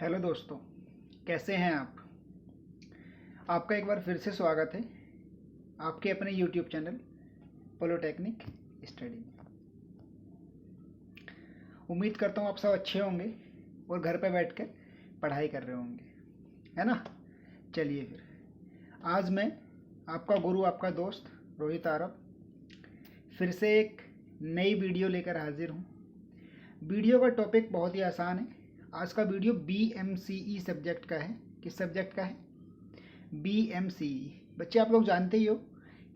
Hello दोस्तों, कैसे हैं आप। आपका एक बार फिर से स्वागत है आपके अपने यूट्यूब चैनल पोलोटेक्निक स्टडी में। उम्मीद करता हूँ आप सब अच्छे होंगे और घर पर बैठकर पढ़ाई कर रहे होंगे, है ना। चलिए फिर आज मैं आपका गुरु, आपका दोस्त रोहित आरब फिर से एक नई वीडियो लेकर हाजिर हूँ। वीडियो का टॉपिक बहुत ही आसान है। आज का वीडियो BMCE सब्जेक्ट का है। किस सब्जेक्ट का है? BMCE। बच्चे आप लोग जानते ही हो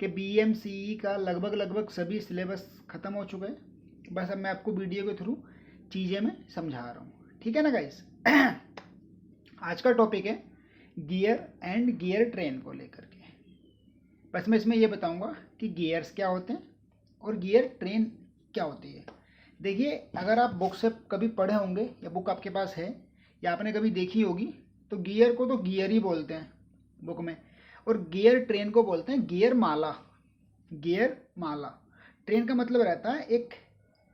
कि BMCE का लगभग सभी सिलेबस ख़त्म हो चुका है। बस अब मैं आपको वीडियो के थ्रू चीज़ें मैं समझा रहा हूँ, ठीक है ना गाइस। आज का टॉपिक है गियर एंड गियर ट्रेन को लेकर के। बस मैं इसमें ये बताऊँगा कि गियर्स क्या होते हैं और गियर ट्रेन क्या होती है। देखिए, अगर आप बुक से कभी पढ़े होंगे या बुक आपके पास है या आपने कभी देखी होगी तो गियर को तो गियर ही बोलते हैं बुक में, और गियर ट्रेन को बोलते हैं गियर माला। गियर माला। ट्रेन का मतलब रहता है एक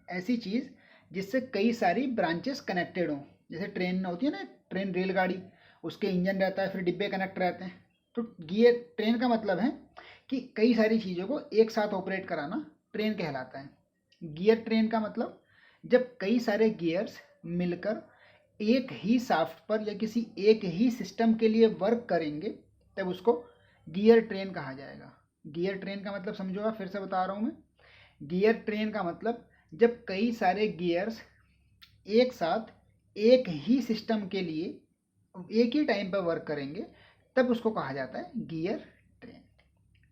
ऐसी चीज़ जिससे कई सारी ब्रांचेस कनेक्टेड हों। जैसे ट्रेन होती है ना, ट्रेन रेलगाड़ी, उसके इंजन रहता है, फिर डिब्बे कनेक्ट रहते हैं। तो गियर ट्रेन का मतलब है कि कई सारी चीज़ों को एक साथ ऑपरेट कराना ट्रेन कहलाता है। गियर ट्रेन का मतलब जब कई सारे गियर्स मिलकर एक ही शाफ्ट पर या किसी एक ही सिस्टम के लिए वर्क करेंगे तब उसको गियर ट्रेन कहा जाएगा। गियर ट्रेन का मतलब समझोगा, फिर से बता रहा हूँ मैं। गियर ट्रेन का मतलब जब कई सारे गियर्स एक साथ एक ही सिस्टम के लिए एक ही टाइम पर वर्क करेंगे तब उसको कहा जाता है गियर ट्रेन।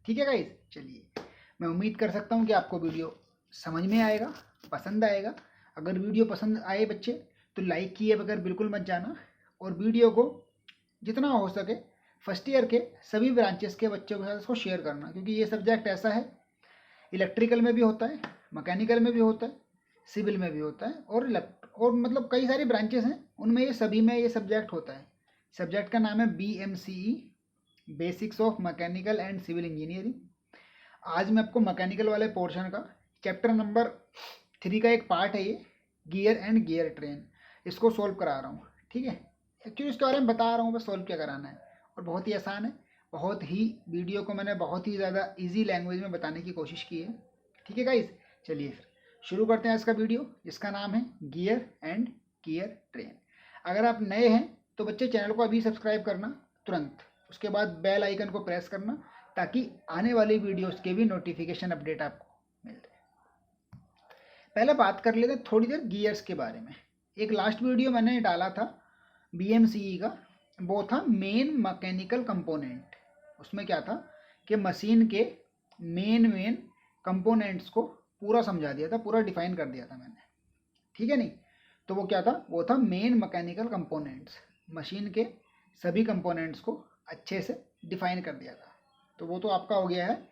ठीक है गाइस, चलिए। मैं उम्मीद कर सकता हूँ कि आपको वीडियो समझ में आएगा, पसंद आएगा। अगर वीडियो पसंद आए बच्चे तो लाइक किए बगैर बिल्कुल मत जाना, और वीडियो को जितना हो सके फर्स्ट ईयर के सभी ब्रांचेस के बच्चों के साथ इसको शेयर करना, क्योंकि ये सब्जेक्ट ऐसा है, इलेक्ट्रिकल में भी होता है, मैकेनिकल में भी होता है, सिविल में भी होता है, और मतलब कई सारी ब्रांचेस हैं, उनमें ये सभी में ये सब्जेक्ट होता है। सब्जेक्ट का नाम है BMCE, basics of mechanical and civil engineering. आज मैं आपको मैकेनिकल वाले पोर्शन का चैप्टर नंबर 3 का एक पार्ट है ये, गियर एंड गियर ट्रेन, इसको सोल्व करा रहा हूँ। ठीक है, एक्चुअली इसके बारे में बता रहा हूँ बस, सोल्व क्या कराना है, और बहुत ही आसान है। बहुत ही वीडियो को मैंने बहुत ही ज़्यादा इजी लैंग्वेज में बताने की कोशिश की है। ठीक है गाइस, चलिए फिर शुरू करते हैं इसका वीडियो, जिसका नाम है गियर एंड गियर ट्रेन। अगर आप नए हैं तो बच्चे चैनल को अभी सब्सक्राइब करना तुरंत, उसके बाद बेल आइकन को प्रेस करना ताकि आने वाली वीडियोस के भी नोटिफिकेशन अपडेट आपको मिल जाए। पहले बात कर लेते हैं थोड़ी देर गियर्स के बारे में। एक लास्ट वीडियो मैंने डाला था BMCE का, वो था मेन मैकेनिकल कंपोनेंट। उसमें क्या था कि मशीन के मेन कंपोनेंट्स को पूरा समझा दिया था, पूरा डिफाइन कर दिया था मैंने। ठीक है नहीं, तो वो क्या था, वो था मेन मैकेनिकल कंपोनेंट्स। मशीन के सभी कंपोनेंट्स को अच्छे से डिफाइन कर दिया था। तो वो तो आपका हो गया है,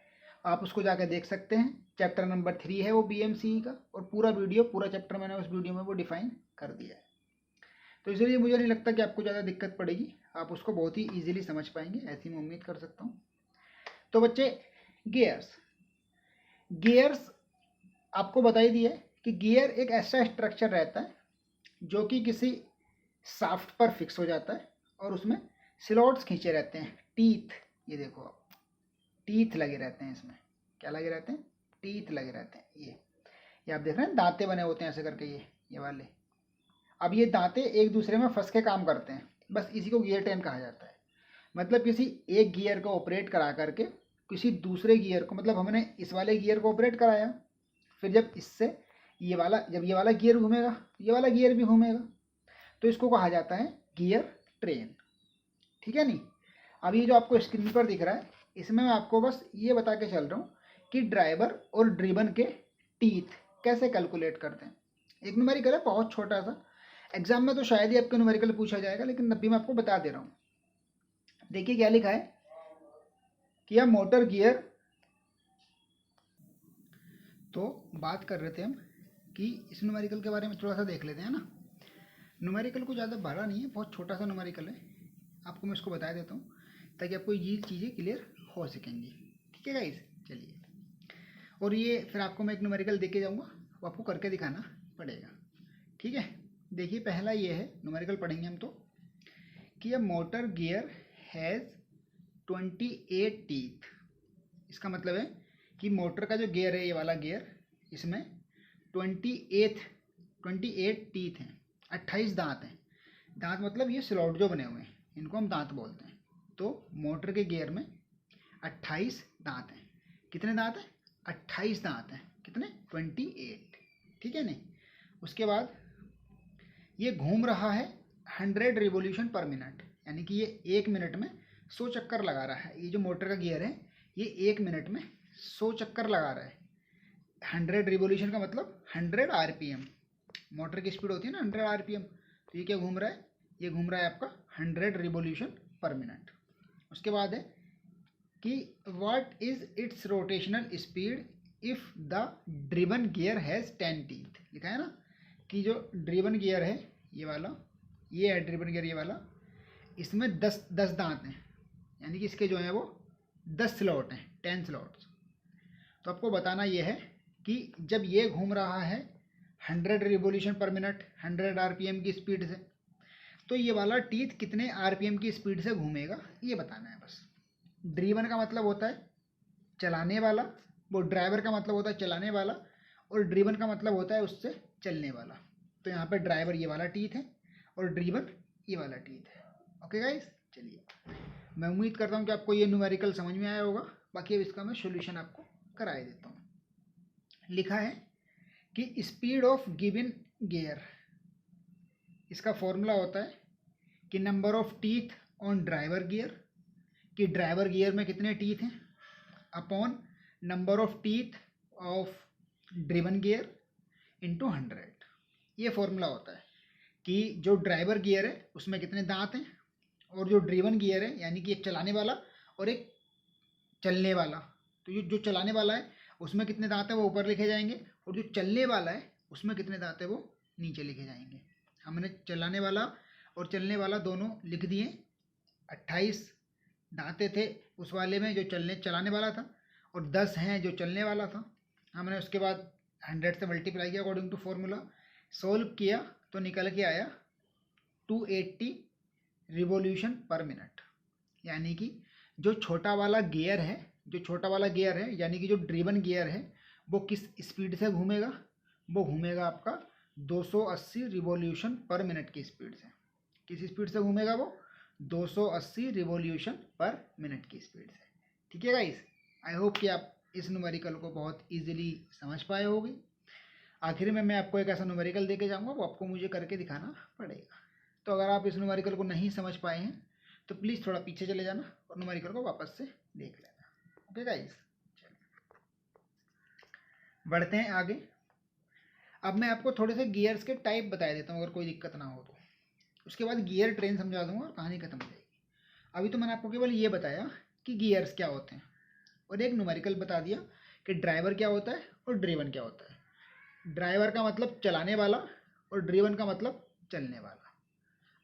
आप उसको जाकर देख सकते हैं। चैप्टर नंबर 3 है वो BMCE का, और पूरा वीडियो, पूरा चैप्टर मैंने उस वीडियो में वो डिफाइन कर दिया है। तो इसलिए मुझे नहीं लगता कि आपको ज़्यादा दिक्कत पड़ेगी, आप उसको बहुत ही ईजिली समझ पाएंगे, ऐसी मैं उम्मीद कर सकता हूँ। तो बच्चे, गियर्स गियर्स आपको बता ही दिया है कि गियर एक ऐसा स्ट्रक्चर रहता है जो कि किसी शाफ्ट पर फिक्स हो जाता है, और उसमें स्लॉट्स खींचे रहते हैं, टीथ। ये देखो आप, टीथ लगे रहते हैं इसमें। क्या लगे रहते हैं? टीथ लगे रहते हैं। ये आप देख रहे हैं, दांते बने होते हैं ऐसे करके, ये वाले। अब ये दांते एक दूसरे में फंस के काम करते हैं, बस इसी को गियर ट्रेन कहा जाता है। मतलब किसी एक गियर को ऑपरेट करा करके किसी दूसरे गियर को, मतलब हमने इस वाले गियर को ऑपरेट कराया, फिर जब इससे जब ये वाला गियर घूमेगा ये वाला गियर भी घूमेगा, तो इसको कहा जाता है गियर ट्रेन। ठीक है नहीं। अब ये जो आपको स्क्रीन पर दिख रहा है, इसमें मैं आपको बस ये बता के चल रहा हूँ कि ड्राइवर और ड्रिवन के टीथ कैसे कैलकुलेट करते हैं। एक न्यूमेरिकल है बहुत छोटा सा, एग्जाम में तो शायद ही आपके न्यूमेरिकल पूछा जाएगा, लेकिन अभी मैं आपको बता दे रहा हूँ। देखिए क्या लिखा है कि यह मोटर गियर। तो बात कर रहे थे हम कि इस न्यूमेरिकल के बारे में थोड़ा सा देख लेते हैं ना। न्यूमेरिकल को ज़्यादा बड़ा नहीं है, बहुत छोटा सा न्यूमेरिकल है। आपको मैं इसको बता देता हूँ ताकि आपको ये चीज़ें क्लियर हो सकेंगी। ठीक है गाइस, चलिए। और ये फिर आपको मैं एक न्यूमेरिकल दे के जाऊँगा, वो आपको करके दिखाना पड़ेगा। ठीक है, देखिए पहला ये है, न्यूमेरिकल पढ़ेंगे हम। तो कि a motor gear has 28 teeth। इसका मतलब है कि मोटर का जो गियर है, ये वाला गियर, इसमें 28 टीथ हैं, 28 दांत हैं। दांत मतलब ये स्लॉट जो बने हुए हैं, इनको हम दांत बोलते हैं। तो मोटर के गियर में 28 दांत हैं। कितने दांत हैं? 28 दांत हैं। कितने? 28। ठीक है नहीं? उसके बाद ये घूम रहा है 100 रिवोल्यूशन पर मिनट, यानी कि ये 1 मिनट में 100 चक्कर लगा रहा है। ये जो मोटर का गियर है, ये 1 मिनट में 100 चक्कर लगा रहा है। 100 रिवोल्यूशन का मतलब 100 आरपीएम। मोटर की स्पीड होती है ना 100 आरपीएम। तो ये क्या घूम रहा है? ये घूम रहा है आपका 100 रिवोल्यूशन पर मिनट। उसके बाद है कि what is it's rotational speed if the driven gear has 10 teeth. लिखा है ना कि जो ड्रिवन गियर है, ये वाला, ये है ड्रिवन गियर, ये वाला, इसमें 10 दांत हैं, यानी कि इसके जो हैं वो 10 स्लॉट हैं, 10 स्लॉट्स। तो आपको बताना ये है कि जब ये घूम रहा है 100 रिवोल्यूशन पर मिनट 100 आरपीएम की स्पीड से, तो ये वाला टीथ कितने आरपीएम की स्पीड से घूमेगा, ये बताना है बस। ड्रीवन का मतलब होता है चलाने वाला, वो ड्राइवर का मतलब होता है चलाने वाला, और ड्रीवन का मतलब होता है उससे चलने वाला। तो यहाँ पे ड्राइवर ये वाला टीथ है और ड्रीवन ये वाला टीथ है। ओके गाइस, चलिए मैं उम्मीद करता हूँ कि आपको ये न्यूमेरिकल समझ में आया होगा। बाकी अब इसका मैं सोल्यूशन आपको कराए देता हूँ। लिखा है कि स्पीड ऑफ गिवन गियर, इसका फॉर्मूला होता है कि number of teeth on driver gear, कि ड्राइवर गियर में कितने टीथ हैं, upon number of teeth of driven gear into 100। ये फॉर्मूला होता है कि जो ड्राइवर गियर है उसमें कितने दांत हैं, और जो ड्रिवन गियर है यानी कि एक चलाने वाला और एक चलने वाला, तो ये जो चलाने वाला है उसमें कितने दांत है वो ऊपर लिखे जाएंगे, और जो चलने वाला है उसमें कितने दांत है वो नीचे लिखे जाएंगे। हमने चलाने वाला और चलने वाला दोनों लिख दिए। 28 दांते थे उस वाले में जो चलाने वाला था, और 10 हैं जो चलने वाला था। हमने उसके बाद 100 से मल्टीप्लाई किया अकॉर्डिंग टू फॉर्मूला, सोल्व किया तो निकल के आया 280 रिवोल्यूशन पर मिनट। यानी कि जो छोटा वाला गियर है, यानी कि जो ड्रिवन गियर है, वो किस स्पीड से घूमेगा? वो घूमेगा आपका 280 रिवोल्यूशन पर मिनट की स्पीड से। किस स्पीड से घूमेगा वो? 280 रिवोल्यूशन पर मिनट की स्पीड से। ठीक है गाइस, आई होप कि आप इस न्यूमेरिकल को बहुत इजीली समझ पाए होगे। आखिर में मैं आपको एक ऐसा न्यूमेरिकल देके जाऊंगा, वो आपको मुझे करके दिखाना पड़ेगा। तो अगर आप इस न्यूमेरिकल को नहीं समझ पाए हैं तो प्लीज़ थोड़ा पीछे चले जाना और न्यूमेरिकल को वापस से देख लेना। ओके गाइस, बढ़ते हैं आगे। अब मैं आपको थोड़े से गियर्स के टाइप बता देता हूँ, अगर कोई दिक्कत ना हो तो। उसके बाद गियर ट्रेन समझा दूंगा और कहानी खत्म हो जाएगी। अभी तो मैंने आपको केवल ये बताया कि गियर्स क्या होते हैं, और एक न्यूमेरिकल बता दिया कि ड्राइवर क्या होता है और ड्रिवन क्या होता है। ड्राइवर का मतलब चलाने वाला और ड्रिवन का मतलब चलने वाला।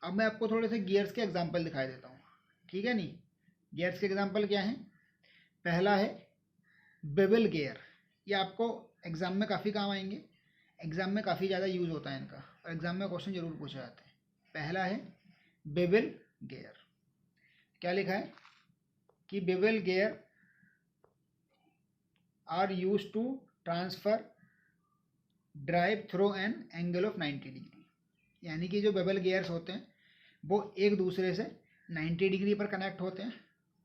अब मैं आपको थोड़े से गियर्स के एग्जाम्पल दिखाई देता हूँ। ठीक है नहीं? गियर्स के एग्जाम्पल क्या हैं? पहला है बेवल गियर। ये आपको एग्जाम में काफ़ी काम आएंगे, एग्जाम में काफ़ी ज़्यादा यूज़ होता है इनका, और एग्जाम में क्वेश्चन जरूर पूछे जाते हैं। पहला है बेवल गियर। क्या लिखा है कि bevel gear are use to transfer drive through an angle of 90 degree. यानी कि जो बेवल गियर्स होते हैं वो एक दूसरे से 90 डिग्री पर कनेक्ट होते हैं,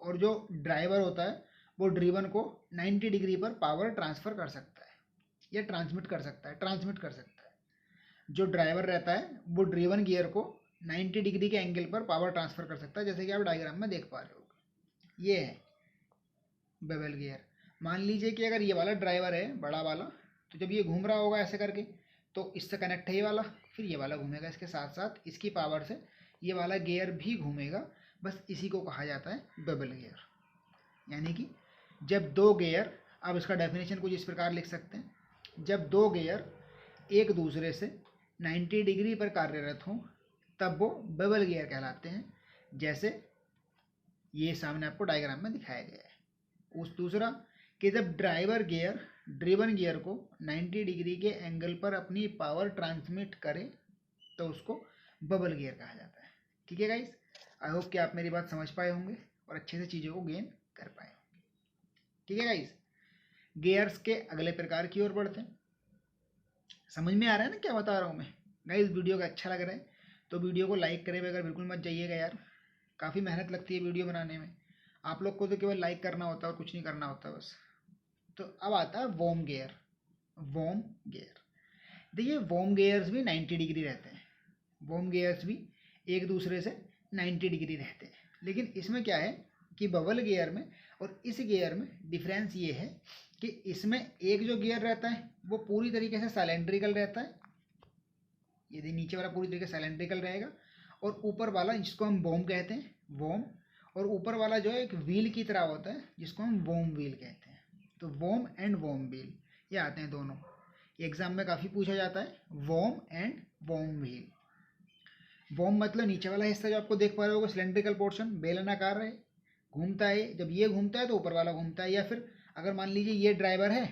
और जो ड्राइवर होता है वो ड्रिवन को 90 डिग्री पर पावर ट्रांसफ़र कर सकता है या ट्रांसमिट कर सकता है। जो ड्राइवर रहता है वो ड्रिवन गियर को 90 डिग्री के एंगल पर पावर ट्रांसफ़र कर सकता है, जैसे कि आप डायग्राम में देख पा रहे हो। ये है बेवल गियर। मान लीजिए कि अगर ये वाला ड्राइवर है बड़ा वाला, तो जब ये घूम रहा होगा ऐसे करके, तो इससे कनेक्ट है ये वाला, फिर ये वाला घूमेगा इसके साथ साथ, इसकी पावर से ये वाला गियर भी घूमेगा। बस इसी को कहा जाता है बेवल गियर। यानी कि जब दो गियर, अब इसका डेफिनेशन कुछ इस प्रकार लिख सकते हैं, जब दो गियर एक दूसरे से 90 डिग्री पर कार्यरत हों तब वो बेवल गियर कहलाते हैं, जैसे ये सामने आपको डायग्राम में दिखाया गया है। उस दूसरा कि जब ड्राइवर गियर ड्रिवन गियर को 90 डिग्री के एंगल पर अपनी पावर ट्रांसमिट करे तो उसको बेवल गियर कहा जाता है। ठीक है गाइस, आई होप कि आप मेरी बात समझ पाए होंगे और अच्छे से चीज़ों को गेन कर पाए होंगे। ठीक है गाइस, गियर्स के अगले प्रकार की ओर बढ़ते हैं। समझ में आ रहा है ना क्या बता रहा हूँ मैं? गाइस वीडियो का अच्छा लग रहा है तो वीडियो को लाइक करे बगैर बिल्कुल मत जाइएगा यार, काफ़ी मेहनत लगती है वीडियो बनाने में। आप लोग को तो केवल लाइक करना होता है और कुछ नहीं करना होता बस। तो अब आता है वॉर्म गियर। वॉर्म गियर, देखिए वॉर्म गियर्स भी 90 डिग्री रहते हैं। वॉर्म गियर्स भी एक दूसरे से 90 डिग्री रहते हैं, लेकिन इसमें क्या है कि बबल गियर में और इस गियर में डिफरेंस ये है कि इसमें एक जो गियर रहता है वो पूरी तरीके से सिलेंड्रिकल रहता है, यदि नीचे वाला पूरी तरीके से सिलेंड्रिकल रहेगा, और ऊपर वाला जिसको हम वॉर्म कहते हैं, वॉर्म, और ऊपर वाला जो है एक व्हील की तरह होता है जिसको हम वॉर्म व्हील कहते हैं। तो वॉर्म एंड वॉर्म व्हील ये आते हैं दोनों, एग्जाम में काफ़ी पूछा जाता है, worm and worm wheel. Worm मतलब नीचे वाला हिस्सा जो आपको देख पा रहे होगा सिलेंड्रिकल पोर्शन बेलनाकार है, घूमता है, जब ये घूमता है तो ऊपर वाला घूमता है, या फिर अगर मान लीजिए ये ड्राइवर है,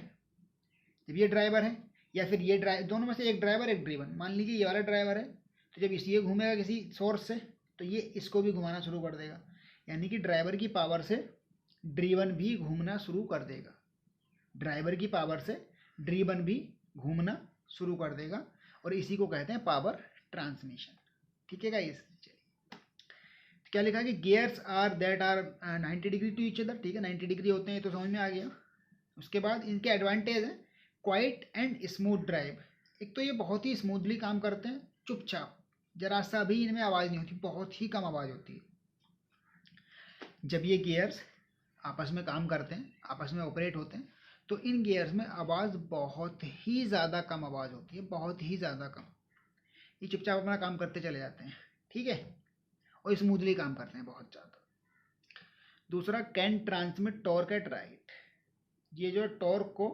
जब ये ड्राइवर है या फिर ये दोनों में से एक ड्राइवर एक ड्रीवन, मान लीजिए ये वाला ड्राइवर है तो जब ये घूमेगा किसी सोर्स से तो ये इसको भी घुमाना शुरू कर देगा, यानी कि ड्राइवर की पावर से ड्रीवन भी घूमना शुरू कर देगा, ड्राइवर की पावर से ड्रीवन भी घूमना शुरू कर देगा, और इसी को कहते हैं पावर ट्रांसमिशन। ठीक है गाइस, चलिए क्या लिखा है कि gears are that are 90 degree to each other. ठीक है, 90 डिग्री होते हैं, ये तो समझ में आ गया। उसके बाद इनके एडवांटेज है क्वाइट एंड स्मूथ ड्राइव। एक तो ये बहुत ही स्मूथली काम करते हैं, चुपचाप, जरा सा भी इनमें आवाज़ नहीं होती, बहुत ही कम आवाज़ होती है। जब ये गियर्स आपस में काम करते हैं, आपस में ऑपरेट होते हैं, तो इन गियर्स में आवाज़ बहुत ही ज़्यादा कम आवाज़ होती है, बहुत ही ज़्यादा कम। ये चुपचाप अपना काम करते चले जाते हैं, ठीक है, और स्मूथली काम करते हैं बहुत ज़्यादा। दूसरा, can transmit torque eight right. ये जो टॉर्क को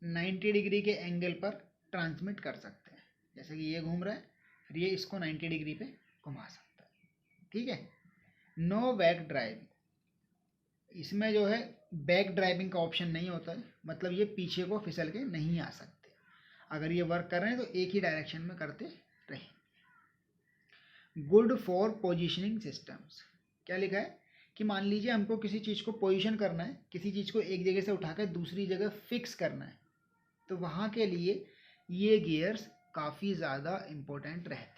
90 डिग्री के एंगल पर ट्रांसमिट कर सकते हैं, जैसे कि ये घूम रहा है फिर ये इसको 90 डिग्री पे घुमा सकता है। ठीक है, नो बैक ड्राइविंग, इसमें जो है बैक ड्राइविंग का ऑप्शन नहीं होता है, मतलब ये पीछे को फिसल के नहीं आ सकते, अगर ये वर्क कर रहे हैं तो एक ही डायरेक्शन में करते रहें। गुड फॉर पोजिशनिंग सिस्टम्स, क्या लिखा है कि मान लीजिए हमको किसी चीज़ को पोजीशन करना है, किसी चीज़ को एक जगह से उठाकर दूसरी जगह फिक्स करना है, तो वहाँ के लिए ये गियर्स काफ़ी ज़्यादा इम्पोर्टेंट रहते हैं।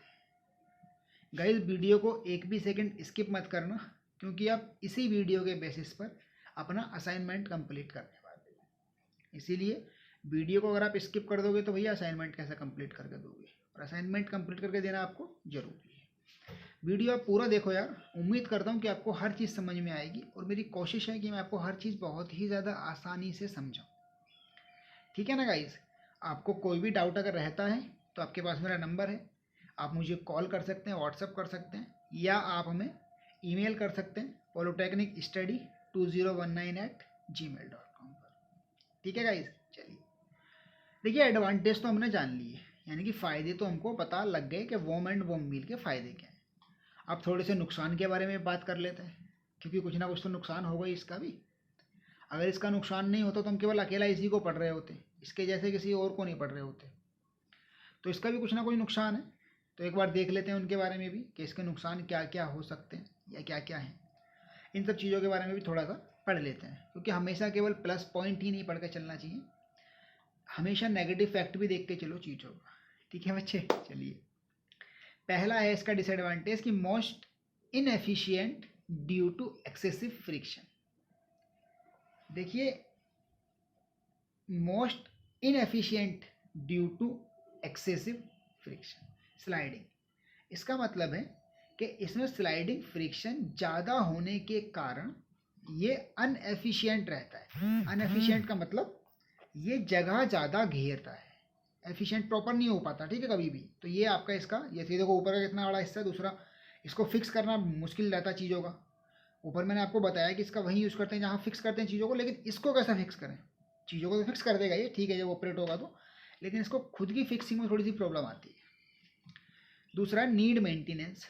गाइस वीडियो को एक भी सेकंड स्किप मत करना, क्योंकि आप इसी वीडियो के बेसिस पर अपना असाइनमेंट कंप्लीट करने वाले हैं, इसीलिए वीडियो को अगर आप स्किप कर दोगे तो भैया असाइनमेंट कैसे कंप्लीट करके दोगे, और असाइनमेंट कंप्लीट करके देना आपको ज़रूरी है। वीडियो आप पूरा देखो यार, उम्मीद करता हूँ कि आपको हर चीज़ समझ में आएगी, और मेरी कोशिश है कि मैं आपको हर चीज़ बहुत ही ज़्यादा आसानी से समझाऊँ। ठीक है ना गाइस, आपको कोई भी डाउट अगर रहता है तो आपके पास मेरा नंबर है, आप मुझे कॉल कर सकते हैं, व्हाट्सअप कर सकते हैं, या आप हमें ईमेल कर सकते हैं polytechnicstudy2019@gmail.com पर। ठीक है गाइस, चलिए देखिए एडवांटेज तो हमने जान लिए, यानी कि फ़ायदे तो हमको पता लग गए कि वॉर्म एंड वॉर्म व्हील के फ़ायदे क्या हैं। अब थोड़े से नुकसान के बारे में बात कर लेते हैं, क्योंकि कुछ ना कुछ तो नुकसान होगा ही इसका भी। अगर इसका नुकसान नहीं होता तो हम केवल अकेला इसी को पढ़ रहे होते, इसके जैसे किसी और को नहीं पढ़ रहे होते, तो इसका भी कुछ ना कुछ नुकसान है। तो एक बार देख लेते हैं उनके बारे में भी कि इसके नुकसान क्या क्या हो सकते हैं या क्या क्या हैं। इन सब चीज़ों के बारे में भी थोड़ा सा पढ़ लेते हैं, क्योंकि हमेशा केवल प्लस पॉइंट ही नहीं पढ़ के चलना चाहिए, हमेशा नेगेटिव फैक्ट भी देख के चलो चीज़ों का। ठीक है बच्चे, चलिए पहला है इसका डिसएडवांटेज कि most inefficient due to excessive friction. देखिए most inefficient due to excessive friction, sliding, इसका मतलब है कि इसमें स्लाइडिंग फ्रिक्शन ज़्यादा होने के कारण ये अनएफिशिएंट रहता है। अनएफिशिएंट का मतलब ये जगह ज़्यादा घेरता है, एफिशिएंट प्रॉपर नहीं हो पाता, ठीक है, कभी भी। तो ये आपका इसका, जैसे देखो ऊपर का कितना बड़ा हिस्सा है, दूसरा इसको फिक्स करना मुश्किल रहता है चीज़ों का। ऊपर मैंने आपको बताया कि इसका वही यूज़ करते हैं जहाँ फिक्स करते हैं चीज़ों को, लेकिन इसको कैसे फिक्स करें, चीज़ों को तो फिक्स कर देगा ये, ठीक है, जब ऑपरेट होगा तो, लेकिन इसको खुद की फिक्सिंग में थोड़ी सी प्रॉब्लम आती है। दूसरा नीड मेंटेनेंस,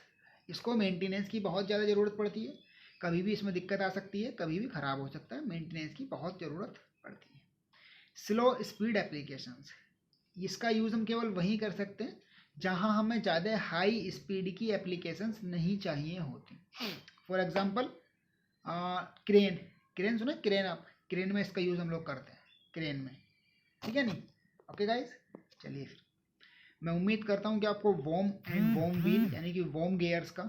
इसको मेंटेनेंस की बहुत ज़्यादा ज़रूरत पड़ती है, कभी भी इसमें दिक्कत आ सकती है, कभी भी ख़राब हो सकता है, मेंटेनेंस की बहुत ज़रूरत पड़ती है। स्लो स्पीड एप्लीकेशंस, इसका यूज़ हम केवल वहीं कर सकते हैं जहाँ हमें ज़्यादा हाई स्पीड की एप्लीकेशंस नहीं चाहिए होती। फॉर एग्जांपल क्रेन, क्रेन सुना क्रेन, आप क्रेन में इसका यूज़ हम लोग करते हैं क्रेन में, ठीक है नहीं। ओके गाइस, चलिए फिर मैं उम्मीद करता हूँ कि आपको वॉर्म एंड वॉर्म व्हील यानी कि वॉर्म गियर्स का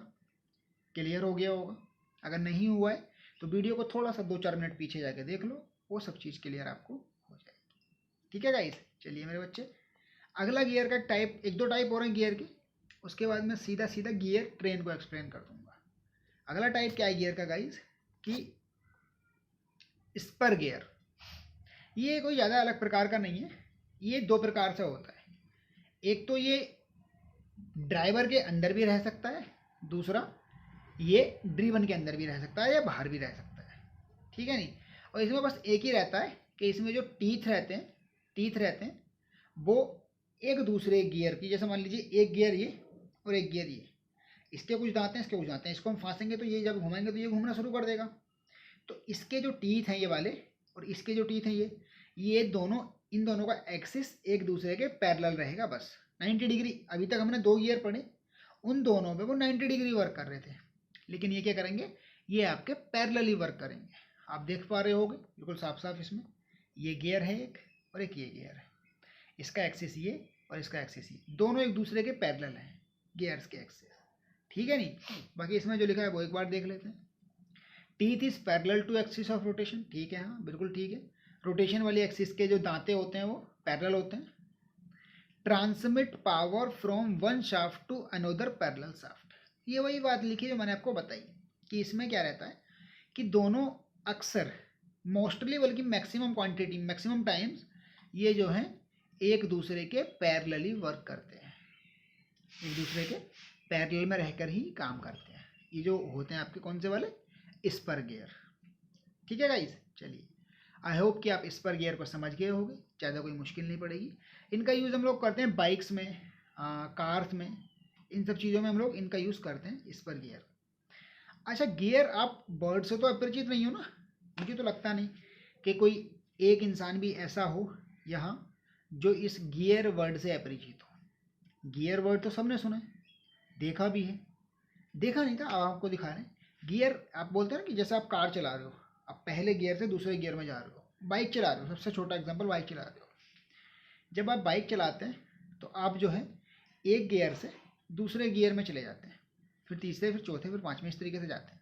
क्लियर हो गया होगा। अगर नहीं हुआ है तो वीडियो को थोड़ा सा 2-4 मिनट पीछे जाके देख लो, वो सब चीज़ क्लियर आपको हो जाएगी। ठीक है गाइस, चलिए मेरे बच्चे, अगला गियर का टाइप, 1-2 टाइप हो रहे हैं गियर के, उसके बाद मैं सीधा सीधा गियर ट्रेन को एक्सप्लेन कर दूंगा। अगला टाइप क्या है गियर का गाइस, कि स्पर गियर। ये कोई ज़्यादा अलग प्रकार का नहीं है, ये 2 प्रकार से होता है। एक तो ये ड्राइवर के अंदर भी रह सकता है, दूसरा ये ड्रीवन के अंदर भी रह सकता है या बाहर भी रह सकता है, ठीक है नहीं। और इसमें बस एक ही रहता है कि इसमें जो टीथ रहते हैं वो एक दूसरे गियर की, जैसे मान लीजिए एक गियर ये और एक गियर ये, इसके कुछ दांत हैं, इसके कुछ दांत हैं, इसको हम फांसेंगे तो ये जब घुमाएंगे तो ये घूमना शुरू कर देगा। तो इसके जो टीथ हैं ये वाले और इसके जो टीथ हैं ये दोनों, इन दोनों का एक्सिस एक दूसरे के पैरेलल रहेगा, बस 90 डिग्री। अभी तक हमने 2 गियर पढ़े, उन दोनों में वो 90 डिग्री वर्क कर रहे थे, लेकिन ये क्या करेंगे, ये आपके पैरेलली वर्क करेंगे। आप देख पा रहे होगे बिल्कुल साफ साफ, इसमें ये गियर है एक और एक ये गियर है, इसका एक्सिस ये और इसका एक्सिस ये, दोनों एक दूसरे के पैरेलल हैं गियर्स के एक्सिस, ठीक है नहीं। बाकी इसमें जो लिखा है वो एक बार देख लेते हैं। Teeth is parallel to axis of rotation, ठीक है, हाँ बिल्कुल ठीक है, रोटेशन वाली एक्सिस के जो दांते होते हैं वो पैरेलल होते हैं। Transmit power from one shaft to another parallel shaft, ये वही बात लिखी जो मैंने आपको बताई कि इसमें क्या रहता है कि दोनों अक्सर, मोस्टली बल्कि मैक्सिमम क्वांटिटी, मैक्सिमम टाइम्स ये जो है एक दूसरे के पैरेलली वर्क करते हैं, एक दूसरे के पैरेलल में रहकर ही काम करते हैं। ये जो होते हैं आपके कौन से वाले, स्पर गियर, ठीक है गाइस। चलिए, आई होप कि आप स्पर गियर को समझ गए होंगे, ज़्यादा कोई मुश्किल नहीं पड़ेगी। इनका यूज़ हम लोग करते हैं बाइक्स में, कार्स में, इन सब चीज़ों में हम लोग इनका यूज़ करते हैं स्पर गियर। अच्छा, गियर आप वर्ड से तो अपरिचित नहीं हो ना, मुझे तो लगता नहीं कि कोई एक इंसान भी ऐसा हो यहाँ जो इस गियर वर्ड से अपरिचित हो। गियर वर्ड तो सबने सुना है, देखा भी है, देखा नहीं था अब आपको दिखा रहे हैं। गियर आप बोलते हैं ना कि जैसे आप कार चला रहे हो, आप पहले गियर से दूसरे गियर में जा रहे हो, बाइक चला रहे हो, सबसे छोटा एग्जांपल बाइक चला रहे हो। जब आप बाइक चलाते हैं तो आप जो है एक गियर से दूसरे गियर में चले जाते हैं, फिर तीसरे, फिर चौथे, फिर पाँचवें, इस तरीके से जाते हैं।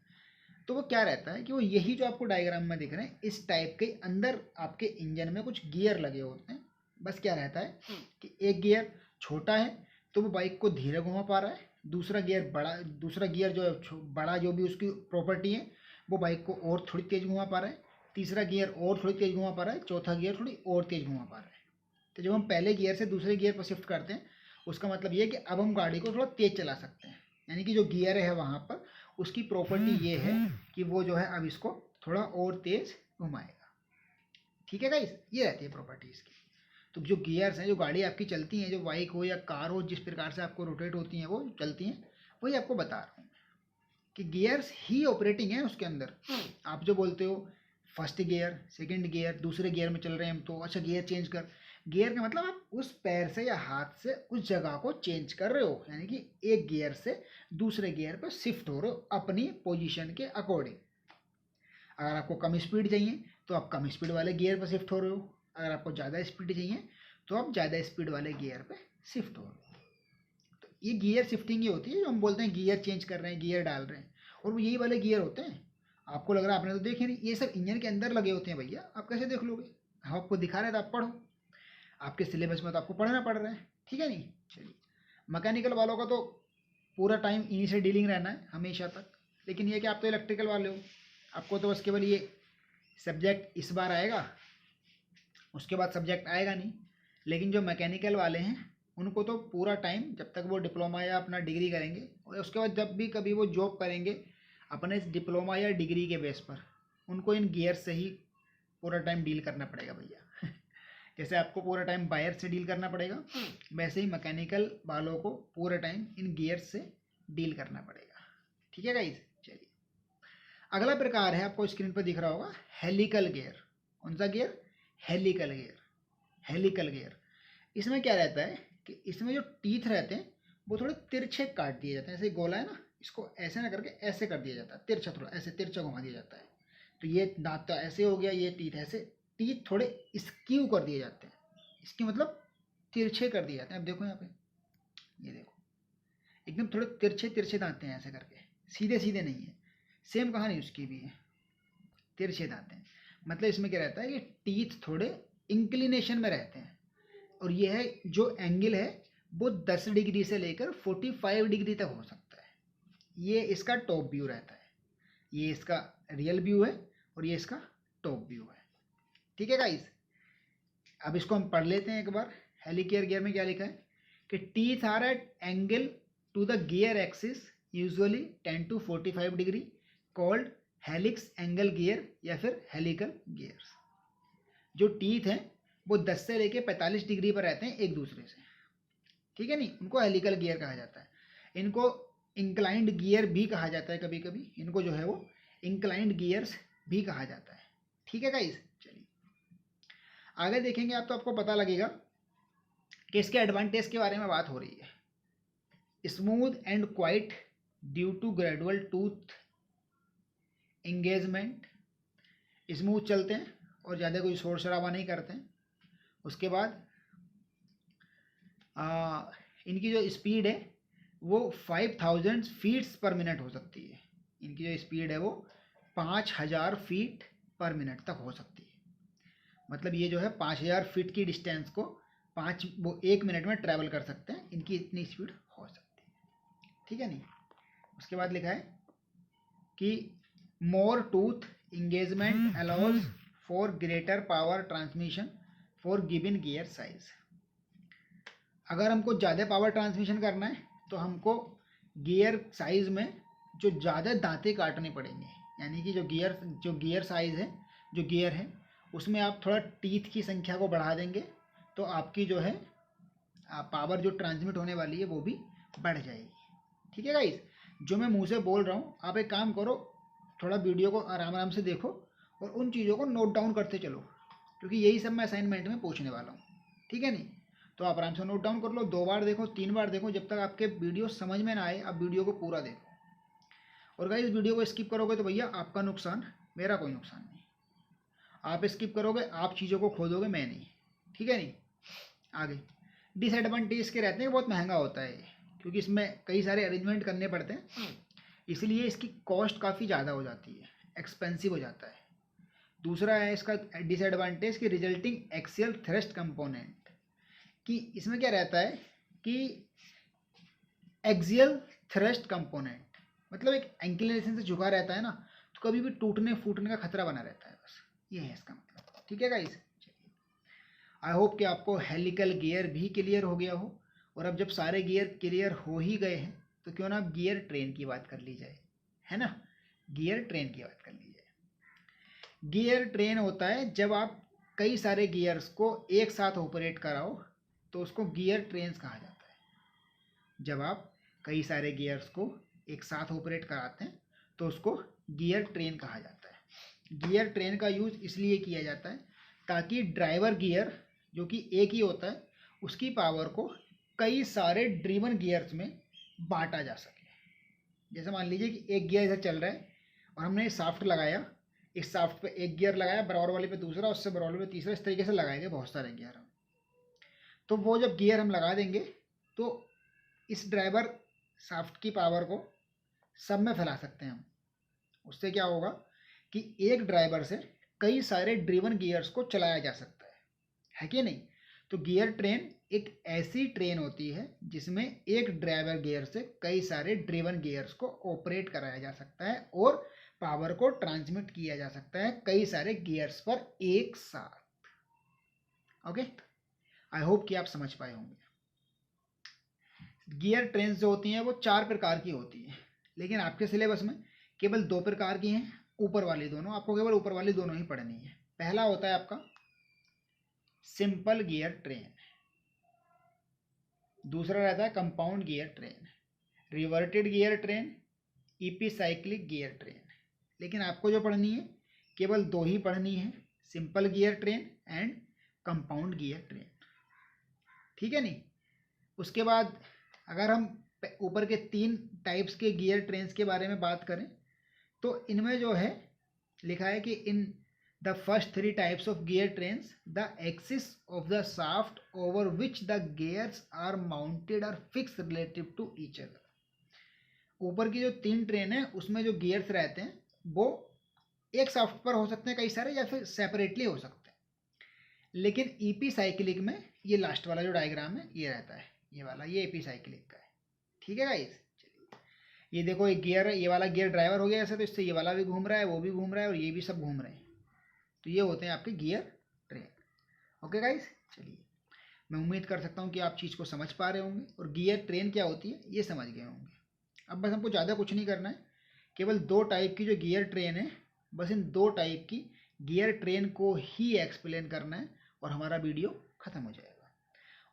तो वो क्या रहता है कि वो यही जो आपको डायग्राम में दिख रहे हैं, इस टाइप के अंदर आपके इंजन में कुछ गियर लगे होते हैं। बस क्या रहता है कि एक गियर छोटा है तो वो बाइक को धीरे घुमा पा रहा है, दूसरा गियर बड़ा, दूसरा गियर जो है बड़ा, जो भी उसकी प्रॉपर्टी है, वो बाइक को और थोड़ी तेज घुमा पा रहा है, तीसरा गियर और थोड़ी तेज घुमा पा रहा है, चौथा गियर थोड़ी और तेज घुमा पा रहा है। तो जब हम पहले गियर से दूसरे गियर पर शिफ्ट करते हैं, उसका मतलब ये है कि अब हम गाड़ी को थोड़ा तेज चला सकते हैं, यानी कि जो गियर है वहाँ पर उसकी प्रॉपर्टी ये है कि वो जो है अब इसको थोड़ा और तेज घुमाएगा, ठीक है गाइस, ये रहती है प्रॉपर्टी इसकी। तो जो गियर्स हैं, जो गाड़ी आपकी चलती हैं, जो बाइक हो या कार हो, जिस प्रकार से आपको रोटेट होती हैं वो चलती हैं, वही आपको बता रहा हूँ कि गियर्स ही ऑपरेटिंग है उसके अंदर। आप जो बोलते हो फर्स्ट गियर, सेकंड गियर, दूसरे गियर में चल रहे हैं हम तो अच्छा गियर चेंज कर, गियर का मतलब आप उस पैर से या हाथ से उस जगह को चेंज कर रहे हो, यानी कि एक गियर से दूसरे गियर पर शिफ्ट हो रहे हो अपनी पोजीशन के अकॉर्डिंग। अगर आपको कम स्पीड चाहिए तो आप कम स्पीड वाले गियर पर शिफ्ट हो रहे हो, अगर आपको ज़्यादा स्पीड चाहिए तो आप ज़्यादा स्पीड वाले गियर पे शिफ्ट हो रहे हो। तो ये गियर शिफ्टिंग ही होती है, जो हम बोलते हैं गियर चेंज कर रहे हैं, गियर डाल रहे हैं, और वो यही वाले गियर होते हैं। आपको लग रहा है आपने तो देखे नहीं, ये सब इंजन के अंदर लगे होते हैं भैया, आप कैसे देख लोगे, हम आपको दिखा रहे हैं तो आप पढ़ो, आपके सिलेबस में तो आपको पढ़ना पड़ रहा है, ठीक है नहीं। चलिए, मैकेनिकल वालों का तो पूरा टाइम इन्हीं से डीलिंग रहना है हमेशा तक, लेकिन ये कि आप तो इलेक्ट्रिकल वाले हो, आपको तो बस केवल ये सब्जेक्ट इस बार आएगा, उसके बाद सब्जेक्ट आएगा नहीं। लेकिन जो मैकेनिकल वाले हैं उनको तो पूरा टाइम, जब तक वो डिप्लोमा या अपना डिग्री करेंगे, और उसके बाद जब भी कभी वो जॉब करेंगे अपने डिप्लोमा या डिग्री के बेस पर, उनको इन गियर से ही पूरा टाइम डील करना पड़ेगा भैया। जैसे आपको पूरा टाइम वायर से डील करना पड़ेगा, वैसे ही मैकेनिकल वालों को पूरा टाइम इन गियर से डील करना पड़ेगा, ठीक है गाइस। चलिए, अगला प्रकार है, आपको स्क्रीन पर दिख रहा होगा, हेलिकल गियर। कौन सा gear, helical gear. Helical gear, इसमें क्या रहता है कि इसमें जो टीथ रहते हैं वो थोड़े तिरछे काट दिए जाते हैं। ऐसे गोला है ना, इसको ऐसे ना करके ऐसे कर दिया जाता है, तिरछा थोड़ा ऐसे तिरछा घुमा दिया जाता है। तो ये दांत तो ऐसे हो गया, ये टीथ ऐसे, टीथ थोड़े स्क्यू कर दिए जाते हैं। इसकी मतलब तिरछे कर दिए जाते हैं। अब देखो यहाँ पे, ये देखो एकदम थोड़े तिरछे तिरछे दांत हैं, ऐसे करके, सीधे सीधे नहीं है। सेम कहानी उसकी भी है, तिरछे दांत हैं। मतलब इसमें क्या रहता है कि टीथ थोड़े इंक्लिनेशन में रहते हैं। और ये है जो एंगल है वो 10 डिग्री से लेकर 45 डिग्री तक हो सकता है। ये इसका टॉप व्यू रहता है, ये इसका रियल व्यू है और ये इसका टॉप व्यू है। ठीक है गाइस, अब इसको हम पढ़ लेते हैं एक बार। हेलिकेयर गियर में क्या लिखा है कि teeth are at angle to the gear axis usually 10 to 45 degree, called helix angle gear या फिर हेलिकल गियर्स। जो टीथ हैं वो 10 से लेके 45 डिग्री पर रहते हैं एक दूसरे से, ठीक है नहीं, उनको हेलिकल गियर कहा जाता है। इनको इंक्लाइंड गियर भी कहा जाता है, कभी कभी इनको जो है वो इंक्लाइंड गियर्स भी कहा जाता है। ठीक है गाइस, चलिए आगे देखेंगे। आप तो आपको पता लगेगा कि इसके एडवांटेज के बारे में बात हो रही है। Smooth and quiet due to gradual tooth engagement, smooth चलते हैं और ज़्यादा कोई शोर शराबा नहीं करते हैं। उसके बाद इनकी जो स्पीड है वो 5000 फीट्स पर मिनट हो सकती है। इनकी जो स्पीड है वो 5000 फीट पर मिनट तक हो सकती है। मतलब ये जो है 5000 फीट की डिस्टेंस को वो 1 मिनट में ट्रैवल कर सकते हैं, इनकी इतनी स्पीड हो सकती है। ठीक है नहीं। उसके बाद लिखा है कि more tooth engagement allows for greater power transmission for given gear size. अगर हमको ज़्यादा पावर ट्रांसमिशन करना है तो हमको गियर साइज में जो ज़्यादा दांतें काटने पड़ेंगे। यानी कि जो गियर साइज है, जो गियर है उसमें आप थोड़ा टीथ की संख्या को बढ़ा देंगे तो आपकी जो है पावर जो ट्रांसमिट होने वाली है वो भी बढ़ जाएगी। ठीक है गाइस, जो मैं मुंह से बोल रहा हूँ आप एक काम करो, थोड़ा वीडियो को आराम आराम से देखो और उन चीज़ों को नोट डाउन करते चलो, क्योंकि यही सब मैं असाइनमेंट में पूछने वाला हूँ। ठीक है नहीं, तो आप आराम से नोट डाउन कर लो, 2 बार देखो 3 बार देखो, जब तक आपके वीडियो समझ में ना आए आप वीडियो को पूरा देखो। और गाइस वीडियो को स्किप करोगे तो भैया आपका नुकसान, मेरा कोई नुकसान नहीं। आप स्किप करोगे आप चीज़ों को खोदोगे, मैं नहीं। ठीक है नहीं। आगे डिसएडवांटेज के रहते हैं, बहुत महंगा होता है क्योंकि इसमें कई सारे अरेंजमेंट करने पड़ते हैं, इसलिए इसकी कॉस्ट काफ़ी ज़्यादा हो जाती है, एक्सपेंसिव हो जाता है। दूसरा है इसका डिसएडवांटेज कि रिजल्टिंग एक्सियल थ्रस्ट कंपोनेंट, कि इसमें क्या रहता है कि एक्सियल थ्रस्ट कंपोनेंट मतलब एक इंक्लिनेशन से झुका रहता है ना, तो कभी भी टूटने फूटने का खतरा बना रहता है, बस ये है इसका मतलब। ठीक है गाइस, आई होप कि आपको हेलिकल गियर भी क्लियर हो गया हो। और अब जब सारे गियर क्लियर हो ही गए हैं तो क्यों ना गियर ट्रेन की बात कर ली जाए, है ना। गियर ट्रेन की बात कर ली जाए। गियर ट्रेन होता है जब आप कई सारे गियर्स को एक साथ ऑपरेट कराओ तो उसको गियर ट्रेन्स कहा जाता है। जब आप कई सारे गियर्स को एक साथ ऑपरेट कराते हैं तो उसको गियर ट्रेन कहा जाता है। गियर ट्रेन का यूज़ इसलिए किया जाता है ताकि ड्राइवर गियर जो कि एक ही होता है उसकी पावर को कई सारे ड्रिवन गियर्स में बांटा जा सके। जैसे मान लीजिए कि एक गियर इधर चल रहा है और हमने शाफ्ट लगाया, इस शाफ्ट पे एक गियर लगाया, बराबर वाले पे दूसरा, उससे बराबर वाले पे तीसरा, इस तरीके से लगाएंगे बहुत सारे गियर हम। तो वो जब गियर हम लगा देंगे तो इस ड्राइवर शाफ्ट की पावर को सब में फैला सकते हैं हम। उससे क्या होगा कि एक ड्राइवर से कई सारे ड्रिवन गियर्स को चलाया जा सकता है कि नहीं। तो गियर ट्रेन एक ऐसी ट्रेन होती है जिसमें एक ड्राइवर गियर से कई सारे ड्रिवन गियर्स को ऑपरेट कराया जा सकता है और पावर को ट्रांसमिट किया जा सकता है कई सारे गियर्स पर एक साथ। ओके, आई होप कि आप समझ पाए होंगे। गियर ट्रेन जो होती हैं वो 4 प्रकार की होती हैं, लेकिन आपके सिलेबस में केवल 2 प्रकार की हैं, ऊपर वाली दोनों, आपको केवल ऊपर वाली दोनों ही पढ़नी है। पहला होता है आपका सिंपल गियर ट्रेन, दूसरा रहता है compound gear train, reverted gear train, epicyclic gear train. लेकिन आपको जो पढ़नी है केवल 2 ही पढ़नी है, simple gear train and compound gear train. ठीक है नहीं। उसके बाद अगर हम ऊपर के 3 टाइप्स के गियर ट्रेन्स के बारे में बात करें तो इनमें जो है लिखा है कि in the first 3 types of gear trains the axis of the shaft over which the gears are mounted are fix relative to each other. ऊपर की जो 3 ट्रेन है उसमें जो गियर्स रहते हैं वो एक शाफ्ट पर हो सकते हैं कई सारे, या फिर सेपरेटली हो सकते हैं। लेकिन ईपी साइक्लिक में ये लास्ट वाला जो डायग्राम है ये रहता है, ये वाला, ये ईपी साइक्लिक का है। ठीक है गाइस, चलिए ये देखो एक गियर है, ये वाला गियर ड्राइवर हो गया ऐसे, तो इससे ये वाला भी घूम रहा है, वो भी घूम रहा है और ये भी सब घूम रहे हैं। तो ये होते हैं आपके गियर ट्रेन। ओके गाइस, चलिए मैं उम्मीद कर सकता हूँ कि आप चीज़ को समझ पा रहे होंगे और गियर ट्रेन क्या होती है ये समझ गए होंगे। अब बस हमको ज़्यादा कुछ नहीं करना है, केवल 2 टाइप की जो गियर ट्रेन है, बस इन 2 टाइप की गियर ट्रेन को ही एक्सप्लेन करना है और हमारा वीडियो ख़त्म हो जाएगा।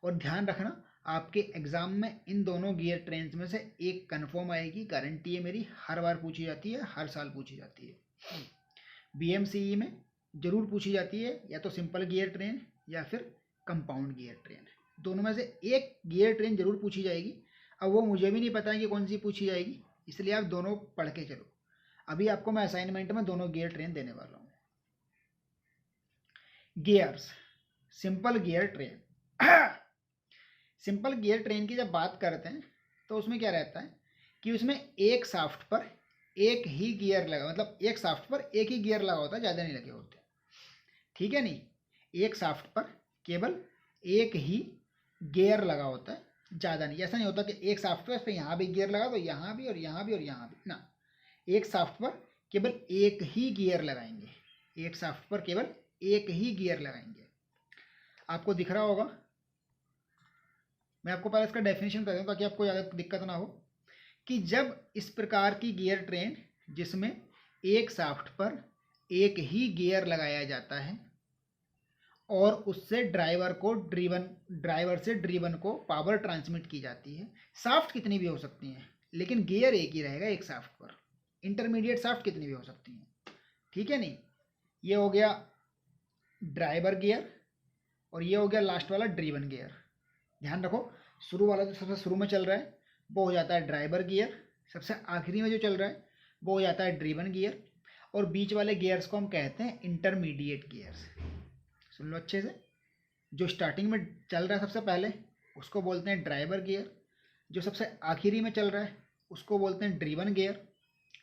और ध्यान रखना आपके एग्ज़ाम में इन दोनों गियर ट्रेन्स में से एक कन्फर्म आएगी, गारंटी है मेरी, हर बार पूछी जाती है, हर साल पूछी जाती है। BMCE में ज़रूर पूछी जाती है, या तो सिंपल गियर ट्रेन या फिर कंपाउंड गियर ट्रेन, दोनों में से एक गियर ट्रेन जरूर पूछी जाएगी। अब वो मुझे भी नहीं पता है कि कौन सी पूछी जाएगी, इसलिए आप दोनों पढ़ के चलो। अभी आपको मैं असाइनमेंट में दोनों गियर ट्रेन देने वाला हूँ। Gears, simple gear train. Simple gear train की जब बात करते हैं तो उसमें क्या रहता है कि उसमें एक शाफ्ट पर एक ही गियर लगा, मतलब एक शाफ्ट पर एक ही गियर लगा होता है, ज़्यादा नहीं लगे होते। ठीक है, नहीं, एक शाफ्ट पर केवल एक ही गियर लगा होता है, ज़्यादा नहीं। ऐसा नहीं होता कि एक शाफ्ट पर यहाँ भी गियर लगा तो यहाँ भी और यहाँ भी और यहाँ भी ना, एक शाफ्ट पर केवल एक ही गियर लगाएंगे, एक शाफ्ट पर केवल एक ही गियर लगाएंगे। आपको दिख रहा होगा, मैं आपको पहले इसका डेफिनेशन बता दूं ताकि आपको ज़्यादा दिक्कत ना हो, कि जब इस प्रकार की गियर ट्रेन जिसमें एक शाफ्ट पर एक ही गियर लगाया जाता है और उससे ड्राइवर से ड्रीवन को पावर ट्रांसमिट की जाती है। शाफ्ट कितनी भी हो सकती हैं लेकिन गियर एक ही रहेगा एक शाफ्ट पर, इंटरमीडिएट शाफ्ट कितनी भी हो सकती हैं। ठीक है, नहीं, ये हो गया ड्राइवर गियर और ये हो गया लास्ट वाला ड्रीवन गियर। ध्यान रखो, शुरू वाला जो सबसे शुरू में चल रहा है वो हो जाता है ड्राइवर गियर, सबसे आखिरी में जो चल रहा है वो हो जाता है ड्रीवन गियर, और बीच वाले गियर्स को हम कहते हैं इंटरमीडिएट गियर्स। सुन लो अच्छे से, जो स्टार्टिंग में चल रहा है सबसे पहले उसको बोलते हैं ड्राइवर गियर, जो सबसे आखिरी में चल रहा है उसको बोलते हैं ड्रीवन गियर।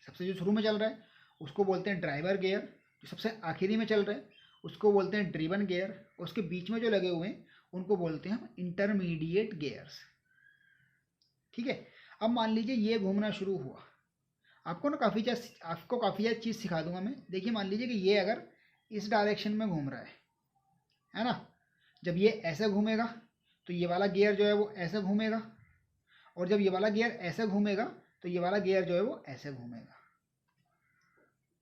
सबसे जो शुरू में चल रहा है उसको बोलते हैं ड्राइवर गियर, जो सबसे आखिरी में चल रहा है उसको बोलते हैं ड्रीवन गियर, और उसके बीच में जो लगे हुए हैं उनको बोलते हैं हम इंटरमीडिएट गियर्स। ठीक है, अब मान लीजिए ये घूमना शुरू हुआ, आपको काफ़ी ज़्यादा चीज़ सिखा दूंगा मैं। देखिए मान लीजिए कि ये अगर इस डायरेक्शन में घूम रहा है ना, जब ये ऐसे घूमेगा तो ये वाला गियर जो है वो ऐसे घूमेगा, और जब ये वाला गियर ऐसे घूमेगा तो ये वाला गियर जो है वो ऐसे घूमेगा।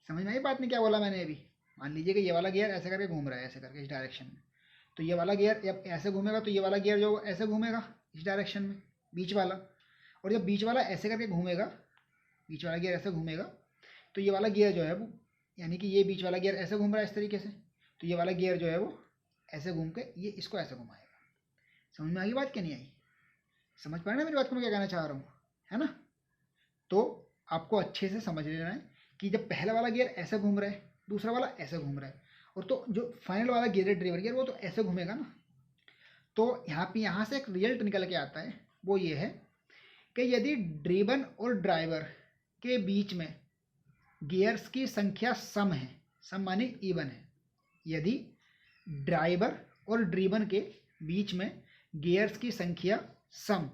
समझ में आई बात नहीं क्या बोला मैंने अभी? मान लीजिए कि ये वाला गियर ऐसे करके घूम रहा है, ऐसे करके इस डायरेक्शन में, तो ये वाला गियर जब ऐसे घूमेगा तो ये वाला गियर जो ऐसे घूमेगा इस डायरेक्शन में, बीच वाला, और जब बीच वाला ऐसे करके घूमेगा, बीच वाला गियर ऐसे घूमेगा तो ये वाला गियर जो है वो, यानी कि ये बीच वाला गियर ऐसे घूम रहा है इस तरीके से, तो ये वाला गियर जो है वो ऐसे घूम के ये इसको ऐसे घुमाएगा। समझ में आई बात क्या नहीं आई? समझ पा रहे ना मेरी बात को मैं क्या कहना चाह रहा हूँ, है ना? तो आपको अच्छे से समझ लेना है कि जब पहला वाला गियर ऐसे घूम रहा है, दूसरा वाला ऐसे घूम रहा है, और तो जो फाइनल वाला गियर है ड्राइवर गियर वो तो ऐसे घूमेगा ना। तो यहाँ से एक रिजल्ट निकल के आता है, वो ये है कि यदि ड्रीवन और ड्राइवर के बीच में गियर्स की संख्या सम है, सम माने इवन है, यदि ड्राइवर और ड्रीवन के बीच में गियर्स की संख्या सम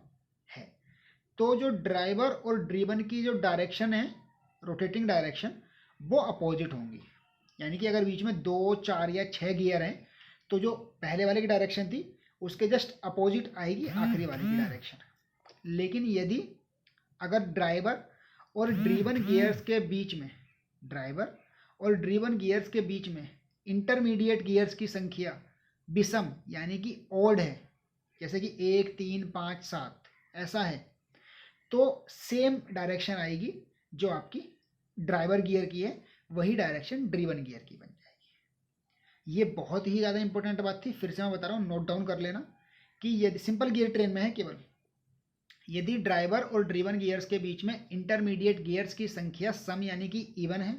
है, तो जो ड्राइवर और ड्रीवन की जो डायरेक्शन है, रोटेटिंग डायरेक्शन, वो अपोजिट होंगी। यानी कि अगर बीच में 2, 4 या 6 गियर हैं तो जो पहले वाले की डायरेक्शन थी उसके जस्ट अपोजिट आएगी आखिरी वाले की डायरेक्शन। लेकिन यदि अगर ड्राइवर और ड्रीवन गियर्स के बीच में, ड्राइवर और ड्रीवन गियर्स के बीच में इंटरमीडिएट गियर्स की संख्या विषम यानी कि ऑड है, जैसे कि 1, 3, 5, 7 ऐसा है, तो सेम डायरेक्शन आएगी जो आपकी ड्राइवर गियर की है, वही डायरेक्शन ड्रीवन गियर की बन जाएगी। ये बहुत ही ज़्यादा इंपॉर्टेंट बात थी, फिर से मैं बता रहा हूँ, नोट डाउन कर लेना कि यदि सिंपल गियर ट्रेन में है केवल यदि ड्राइवर और ड्रिवन गियर्स के बीच में इंटरमीडिएट गियर्स की संख्या सम यानी कि इवन है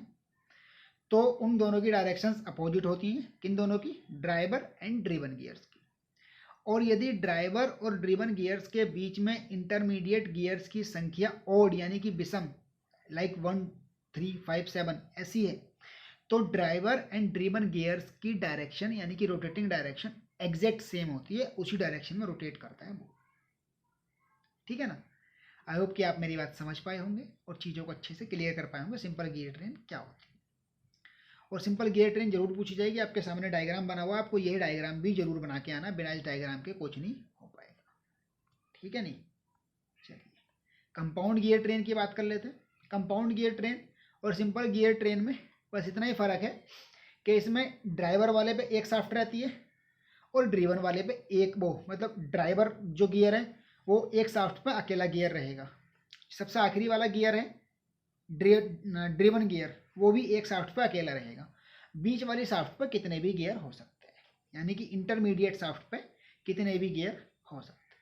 तो उन दोनों की डायरेक्शंस अपोजिट होती हैं। किन दोनों की? ड्राइवर एंड ड्रिवन गियर्स की। और यदि ड्राइवर और ड्रिवन गियर्स के बीच में इंटरमीडिएट गियर्स की संख्या ओड यानी कि विषम, लाइक 1 3 5 7 ऐसी है, तो ड्राइवर एंड ड्रिवन गियर्स की डायरेक्शन यानी कि रोटेटिंग डायरेक्शन एग्जैक्ट सेम होती है, उसी डायरेक्शन में रोटेट करता है वो। ठीक है ना? आई होप कि आप मेरी बात समझ पाए होंगे और चीज़ों को अच्छे से क्लियर कर पाए होंगे सिंपल गियर ट्रेन क्या होती है। और सिंपल गियर ट्रेन जरूर पूछी जाएगी। आपके सामने डायग्राम बना हुआ है, आपको यही डायग्राम भी जरूर बना के आना, बिना इस डायग्राम के कुछ नहीं हो पाएगा। ठीक है नहीं? चलिए कंपाउंड गियर ट्रेन की बात कर लेते हैं। कंपाउंड गियर ट्रेन और सिंपल गियर ट्रेन में बस इतना ही फर्क है कि इसमें ड्राइवर वाले पे एक शाफ्ट रहती है और ड्रिवन वाले पे एक, वो मतलब ड्राइवर जो गियर है वो एक शाफ्ट पे अकेला गियर रहेगा। सबसे आखिरी वाला गियर है ड्रिवन गियर, वो भी एक शाफ्ट पे अकेला रहेगा। बीच वाली शाफ्ट पे कितने भी गियर हो सकते हैं, यानी कि इंटरमीडिएट शाफ्ट पे कितने भी गियर हो सकते हैं।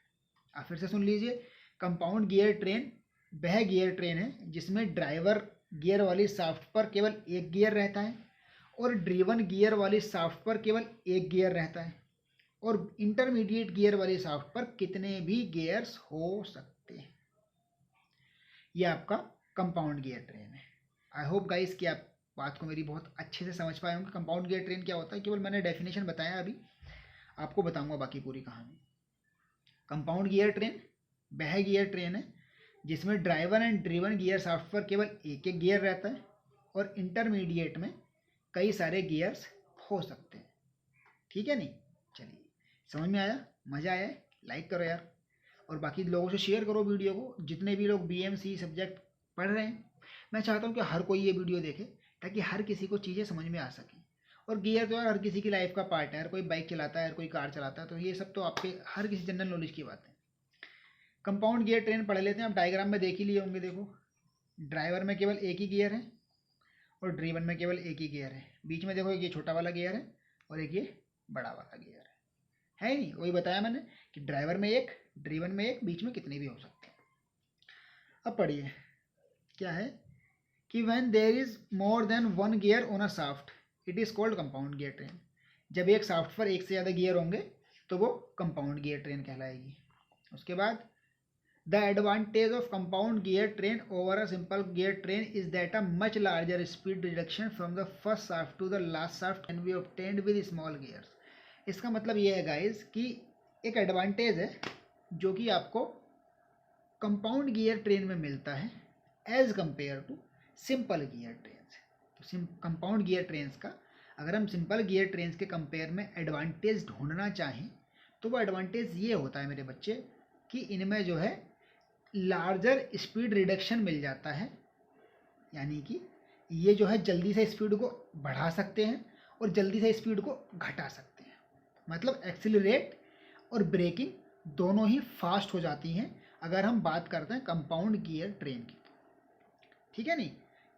आप फिर से सुन लीजिए, कंपाउंड गियर ट्रेन वह गियर ट्रेन है जिसमें ड्राइवर गियर वाली शाफ्ट पर केवल एक गियर रहता है और ड्रिवन गियर वाली शाफ्ट पर केवल एक गियर रहता है, और इंटरमीडिएट गियर वाली शाफ्ट पर कितने भी गियर्स हो सकते हैं। यह आपका कंपाउंड गियर ट्रेन है। आई होप गाइस कि आप बात को मेरी बहुत अच्छे से समझ पाए होंगे। कंपाउंड गियर ट्रेन क्या होता है केवल मैंने डेफिनेशन बताया, अभी आपको बताऊंगा बाकी पूरी कहानी। कंपाउंड गियर ट्रेन वह गियर ट्रेन है जिसमें driver and driven gear shaft पर केवल एक एक गियर रहता है और इंटरमीडिएट में कई सारे गियर्स हो सकते हैं। ठीक है नहीं? चलिए समझ में आया? मज़ा आया? लाइक करो यार, और बाकी लोगों से शेयर करो वीडियो को। जितने भी लोग BMC सब्जेक्ट पढ़ रहे हैं, मैं चाहता हूँ कि हर कोई ये वीडियो देखे ताकि हर किसी को चीज़ें समझ में आ सकें। और गियर तो यार हर किसी की लाइफ का पार्ट है, हर कोई बाइक चलाता है, हर कोई कार चलाता है, तो ये सब तो आपके हर किसी जनरल नॉलेज की बात है। कंपाउंड गियर ट्रेन पढ़ लेते हैं। आप डायग्राम में देख ही लिए होंगे। देखो, ड्राइवर में केवल एक ही गियर है और ड्रिवन में केवल एक ही गियर है। बीच में देखो एक ये छोटा वाला गियर है और एक ये बड़ा वाला गियर है नहीं? वही बताया मैंने कि ड्राइवर में एक, ड्रिवन में एक, बीच में कितने भी हो सकते हैं। अब पढ़िए क्या है कि when there is more than one gear on a shaft it is called compound gear train. जब एक शाफ्ट पर एक से ज़्यादा गियर होंगे तो वो कंपाउंड गियर ट्रेन कहलाएगी। उसके बाद the advantage of compound gear train over a simple gear train is that a much larger speed reduction from the first shaft to the last shaft can be obtained with small gears. इसका मतलब ये है guys कि एक advantage है जो कि आपको कंपाउंड गियर ट्रेन में मिलता है as compare to simple gear train. तो कंपाउंड गियर ट्रेन का अगर हम सिंपल गियर ट्रेन के कंपेयर में एडवांटेज ढूंढना चाहें तो वो एडवांटेज ये होता है मेरे बच्चे कि इनमें जो है लार्जर स्पीड रिडक्शन मिल जाता है, यानी कि ये जो है जल्दी से स्पीड को बढ़ा सकते हैं और जल्दी से स्पीड को घटा सकते हैं। मतलब एक्सीलरेट और ब्रेकिंग दोनों ही फास्ट हो जाती हैं अगर हम बात करते हैं कंपाउंड गियर ट्रेन की। ठीक है नहीं?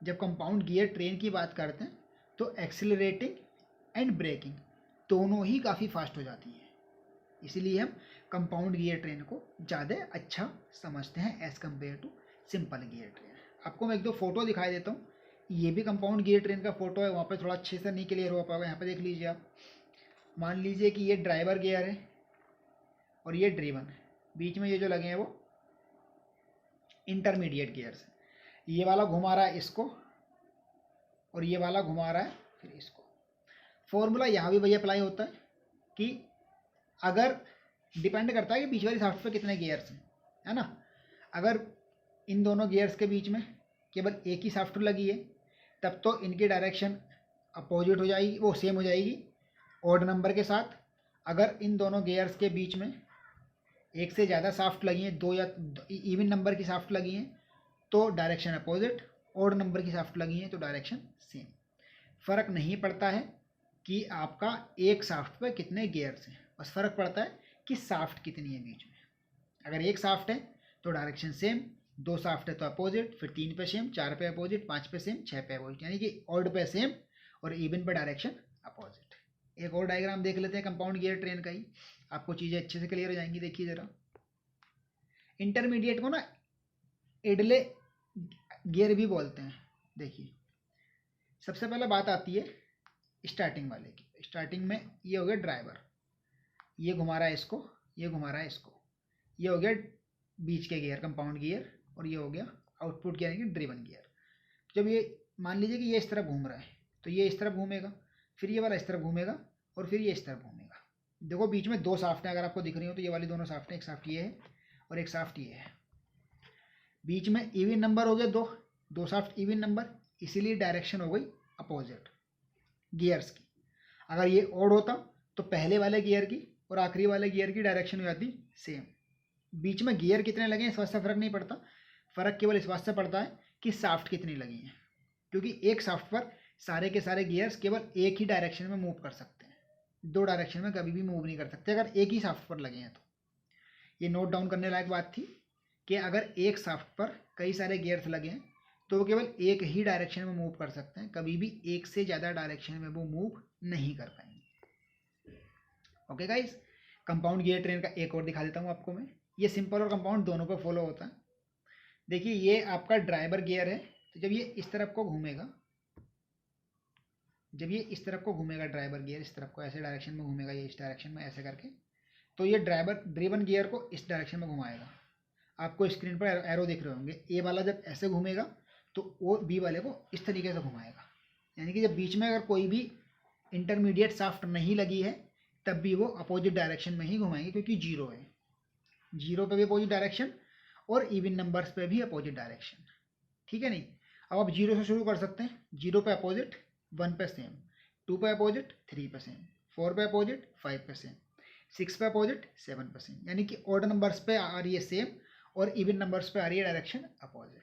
जब कंपाउंड गियर ट्रेन की बात करते हैं तो एक्सीलरेटिंग एंड ब्रेकिंग दोनों ही काफ़ी फास्ट हो जाती है, इसीलिए हम कंपाउंड गियर ट्रेन को ज़्यादा अच्छा समझते हैं as compare to simple gear train. आपको मैं एक दो फोटो दिखाई देता हूँ। ये भी कंपाउंड गियर ट्रेन का फोटो है, वहाँ पे थोड़ा अच्छे से नहीं क्लियर हो पाएगा। यहाँ पे देख लीजिए आप, मान लीजिए कि ये ड्राइवर गियर है और ये ड्रिवन है, बीच में ये जो लगे हैं वो इंटरमीडिएट गियर्स है। ये वाला घुमा रहा है इसको और ये वाला घुमा रहा है फिर इसको। फॉर्मूला यहाँ भी वही अप्लाई होता है कि अगर डिपेंड करता है कि बीच वाली शाफ्ट पे कितने गियर्स हैं, है ना? अगर इन दोनों गियर्स के बीच में केवल एक ही शाफ्ट लगी है तब तो इनकी डायरेक्शन अपोजिट हो जाएगी, वो सेम हो जाएगी ऑड नंबर के साथ। अगर इन दोनों गियर्स के बीच में एक से ज़्यादा शाफ्ट लगी हैं, दो या इवन नंबर की शाफ्ट लगी हैं तो डायरेक्शन अपोजिट, ऑड नंबर की शाफ्ट लगी हैं तो डायरेक्शन सेम। फ़र्क नहीं पड़ता है कि आपका एक शाफ्ट पर कितने गियर्स हैं, बस फ़र्क पड़ता है कि शाफ्ट कितनी है बीच में। अगर एक शाफ्ट है तो डायरेक्शन सेम, दो शाफ्ट है तो अपोजिट, फिर 3 पे सेम, 4 पे अपोजिट, 5 पे सेम, 6 पे अपोजिट, यानी कि ऑड पे सेम और इवन पे डायरेक्शन अपोजिट। एक और डायग्राम देख लेते हैं कंपाउंड गियर ट्रेन का ही, आपको चीज़ें अच्छे से क्लियर हो जाएंगी। देखिए ज़रा, इंटरमीडिएट को ना इडले गियर भी बोलते हैं। देखिए सबसे पहले बात आती है स्टार्टिंग वाले की। स्टार्टिंग में ये हो गया ड्राइवर, ये घुमा रहा है इसको, ये घुमा रहा है इसको, ये हो गया बीच के गियर कंपाउंड गियर, और ये हो गया आउटपुट गियर यानी कि ड्रिवन गियर। जब ये मान लीजिए कि ये इस तरफ घूम रहा है तो ये इस तरफ घूमेगा, फिर ये वाला इस तरफ घूमेगा, और फिर ये इस तरफ घूमेगा। देखो बीच में दो साफ्ट हैं, अगर आपको दिख रही हो तो ये वाली दोनों साफ्ट हैं, एक साफ्ट ये है और एक साफ्ट ये है। बीच में इवन नंबर हो गया दो साफ्ट इवन नंबर, इसीलिए डायरेक्शन हो गई अपोजिट गियर्स की। अगर ये ऑड होता तो पहले वाले गियर की और आखिरी वाले गियर की डायरेक्शन हो जाती सेम। बीच में गियर कितने लगे हैं इस बात से फ़र्क नहीं पड़ता, फ़र्क केवल इस बात से पड़ता है कि साफ्ट कितनी लगी हैं, क्योंकि एक साफ्ट पर सारे के सारे गियर्स केवल एक ही डायरेक्शन में मूव कर सकते हैं, दो डायरेक्शन में कभी भी मूव नहीं कर सकते अगर एक ही साफ्ट पर लगे हैं तो। ये नोट डाउन करने लायक बात थी कि अगर एक साफ्ट पर कई सारे गियर्स लगे हैं तो वो केवल एक ही डायरेक्शन में मूव कर सकते हैं, कभी भी एक से ज़्यादा डायरेक्शन में वो मूव नहीं कर पाएंगे। Okay guys, compound gear train का एक और दिखा देता हूँ आपको मैं। ये सिंपल और कंपाउंड दोनों पे फॉलो होता है। देखिए ये आपका ड्राइवर गियर है, तो जब ये इस तरफ को घूमेगा, जब ये इस तरफ को घूमेगा ड्राइवर गियर इस तरफ को ऐसे डायरेक्शन में घूमेगा, ये इस डायरेक्शन में ऐसे करके, तो ये ड्राइवर ड्रिवन गियर को इस डायरेक्शन में घुमाएगा। आपको स्क्रीन पर एरो दिख रहे होंगे, ए वाला जब ऐसे घूमेगा तो वो बी वाले को इस तरीके से घुमाएगा। यानी कि जब बीच में अगर कोई भी इंटरमीडिएट साफ्ट नहीं लगी है तब भी वो अपोजिट डायरेक्शन में ही घुमाएंगे, क्योंकि जीरो है, जीरो पे भी अपोजिट डायरेक्शन और इवन नंबर्स पे भी अपोजिट डायरेक्शन। ठीक है नहीं, अब आप जीरो से शुरू कर सकते हैं। जीरो पे अपोजिट, वन पे सेम, टू पे अपोजिट, थ्री पे सेम, फोर पे अपोजिट, फाइव पे सेम, सिक्स पे अपोजिट, सेवन पे सेम। यानी कि ऑड नंबर्स पे आ रही है सेम और इवन नंबर्स पे आ रही है डायरेक्शन अपोजिट।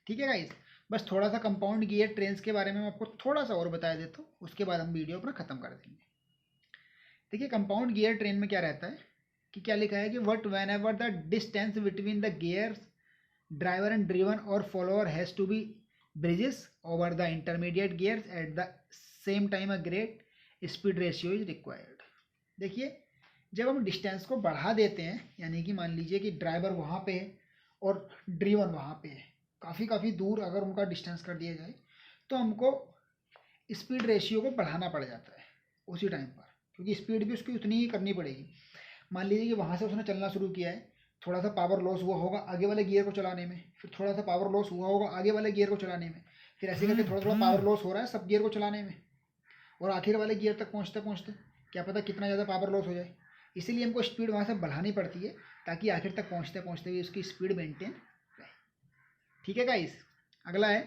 ठीक है गाइस, बस थोड़ा सा कंपाउंड गियर ट्रेन्स के बारे में मैं आपको थोड़ा सा और बता देता हूँ, उसके बाद हम वीडियो अपना खत्म कर देंगे। देखिए कंपाउंड गियर ट्रेन में क्या रहता है कि क्या लिखा है कि what when ever the distance between the gears driver and driven और follower has to be bridges over the intermediate gears at the same time a great speed ratio is required. देखिए जब हम डिस्टेंस को बढ़ा देते हैं, यानी कि मान लीजिए कि ड्राइवर वहाँ पे है और ड्रिवन वहाँ पे है, काफ़ी दूर अगर उनका डिस्टेंस कर दिया जाए तो हमको स्पीड रेशियो को बढ़ाना पड़ जाता है उसी टाइम पर, क्योंकि स्पीड भी उसकी उतनी ही करनी पड़ेगी। मान लीजिए कि वहाँ से उसने चलना शुरू किया है, थोड़ा सा पावर लॉस हुआ होगा आगे वाले गियर को चलाने में, फिर थोड़ा सा पावर लॉस हुआ होगा आगे वाले गियर को चलाने में, फिर ऐसे करके थोड़ा थोड़ा पावर लॉस हो रहा है सब गियर को चलाने में, और आखिर वाले गियर तक पहुँचते पहुँचते क्या पता कितना ज़्यादा पावर लॉस हो जाए। इसीलिए हमको स्पीड वहाँ से बढ़ानी पड़ती है ताकि आखिर तक पहुँचते पहुँचते भी उसकी स्पीड मेंटेन रहे। ठीक है गाइस, अगला है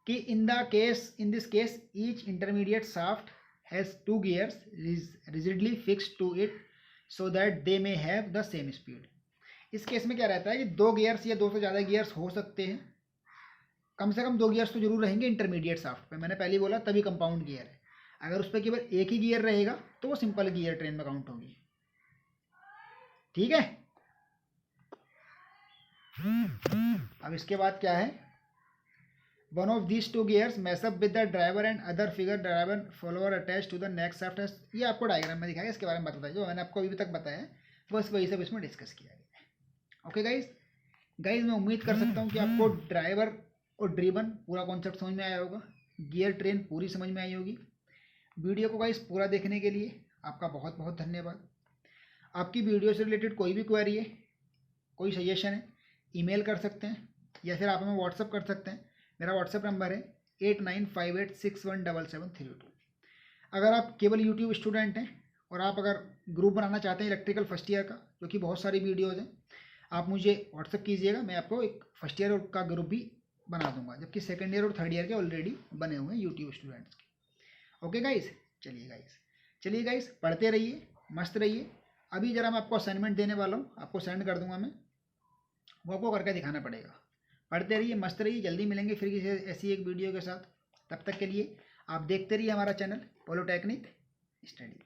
कि in this case each intermediate shaft has two gears rigidly fixed to it so that they may have the same speed. इस केस में क्या रहता है कि दो गियर्स या दो से ज़्यादा गियर्स हो सकते हैं, कम से कम दो गियर्स तो जरूर रहेंगे इंटरमीडिएट शाफ्ट पे, मैंने पहले ही बोला तभी कंपाउंड गियर है। अगर उस पर केवल एक ही गियर रहेगा तो वो सिंपल गियर ट्रेन में काउंट होगी। ठीक है, अब इसके बाद क्या है, one of these two gears mesh up with the driver and other figure driver follower attach to the next shaft. ये आपको डायग्राम में दिखाएगा, इसके बारे में बताता है जो मैंने आपको अभी तक बताया, बस वही सब इसमें डिस्कस किया गया है। ओके गाइज, मैं उम्मीद कर सकता हूँ कि आपको ड्राइवर और ड्रिवन पूरा कॉन्सेप्ट समझ में आया होगा, गियर ट्रेन पूरी समझ में आई होगी। वीडियो को गाइस पूरा देखने के लिए आपका बहुत बहुत धन्यवाद। आपकी वीडियो से रिलेटेड कोई भी क्वेरी है, कोई सजेशन है, ईमेल कर सकते हैं या फिर आप हमें व्हाट्सअप कर सकते हैं। मेरा व्हाट्सअप नंबर है 8958617732। अगर आप केवल यूट्यूब स्टूडेंट हैं और आप अगर ग्रुप बनाना चाहते हैं इलेक्ट्रिकल फर्स्ट ईयर का, जो कि बहुत सारी वीडियोज़ हैं, आप मुझे व्हाट्सअप कीजिएगा, मैं आपको एक फर्स्ट ईयर का ग्रुप भी बना दूंगा, जबकि सेकेंड ईयर और थर्ड ईयर के ऑलरेडी बने हुए हैं यूट्यूब स्टूडेंट्स के। ओके गाइस, चलिए गाइस पढ़ते रहिए, मस्त रहिए। अभी जरा मैं आपको असाइनमेंट देने वाला हूँ, आपको सेंड कर दूंगा मैं, वो आपको करके दिखाना पड़ेगा। पढ़ते रहिए, मस्त रहिए, जल्दी मिलेंगे फिर किसी ऐसी एक वीडियो के साथ। तब तक के लिए आप देखते रहिए हमारा चैनल पॉलिटेक्निक स्टडी।